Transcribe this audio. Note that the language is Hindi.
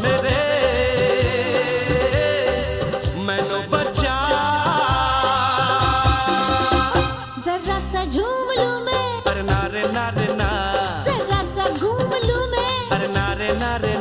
मेरे मैनू बचा। जरा सा झूम लूं मैं, अरे नारे नारे ना, जरा सा घूम लूं मैं, अरे नारे नारे